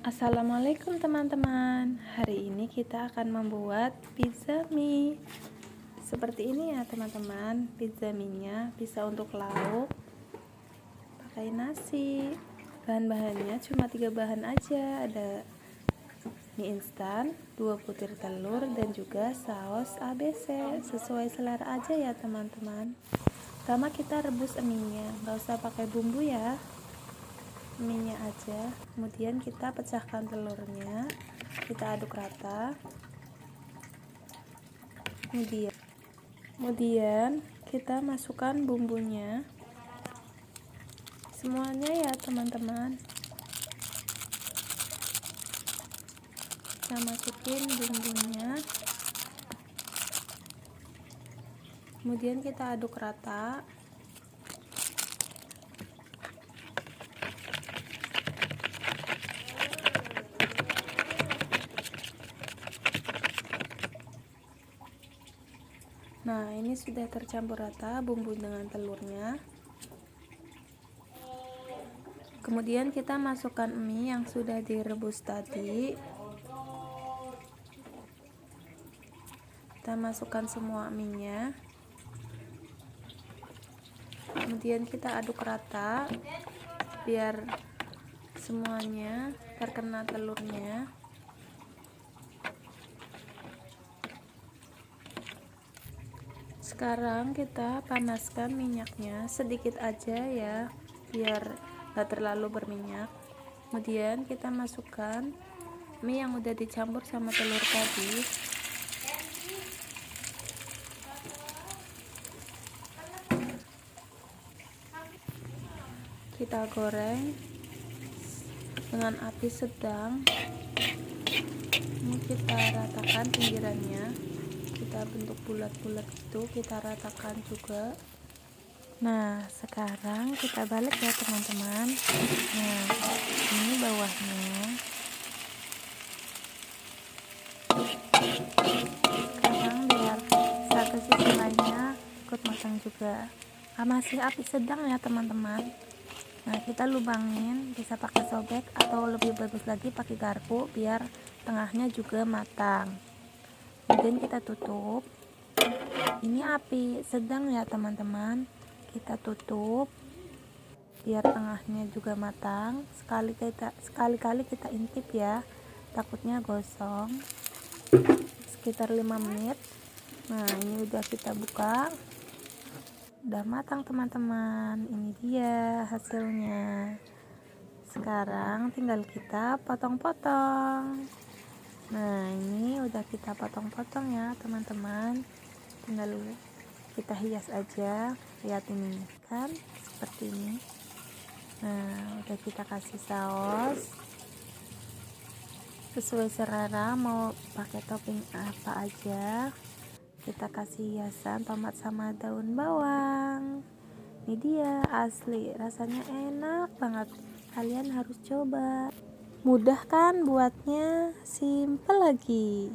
Assalamualaikum teman-teman. Hari ini kita akan membuat pizza mie. Seperti ini ya teman-teman. Pizza mie-nya bisa untuk lauk, pakai nasi. Bahan-bahannya cuma 3 bahan aja. Ada mie instan, 2 butir telur, dan juga saus ABC. Sesuai selera aja ya teman-teman. Pertama kita rebus mie-nya, nggak usah pakai bumbu ya, mie-nya aja. Kemudian kita pecahkan telurnya, kita aduk rata. Kemudian kita masukkan bumbunya semuanya ya teman-teman. Kita masukin bumbunya, kemudian kita aduk rata. Nah, ini sudah tercampur rata bumbu dengan telurnya. Kemudian kita masukkan mie yang sudah direbus tadi. Kita masukkan semua mie-nya. Kemudian kita aduk rata biar semuanya terkena telurnya. Sekarang kita panaskan minyaknya sedikit aja ya, biar gak terlalu berminyak. Kemudian kita masukkan mie yang udah dicampur sama telur tadi. Kita goreng dengan api sedang. Ini kita ratakan pinggirannya, kita bentuk bulat-bulat itu, kita ratakan juga. Nah, sekarang kita balik ya teman-teman. Nah, ini bawahnya. Sekarang biar satu sisi lainnya ikut matang juga. Masih api sedang ya teman-teman. Nah, kita lubangin, bisa pakai sobek atau lebih bagus lagi pakai garpu biar tengahnya juga matang. Kemudian kita tutup. Ini api sedang ya teman-teman. Kita tutup biar tengahnya juga matang. Sekali-kali kita intip ya, takutnya gosong. Sekitar 5 menit. Nah, ini udah kita buka. Udah matang teman-teman. Ini dia hasilnya. Sekarang tinggal kita potong-potong. Nah, ini udah kita potong-potong ya teman-teman. Tinggal kita hias aja. Lihat ini kan, seperti ini. Nah, udah kita kasih saus sesuai selera, mau pakai topping apa aja. Kita kasih hiasan tomat sama daun bawang. Ini dia asli, rasanya enak banget. Kalian harus coba. Mudah kan buatnya, simple lagi.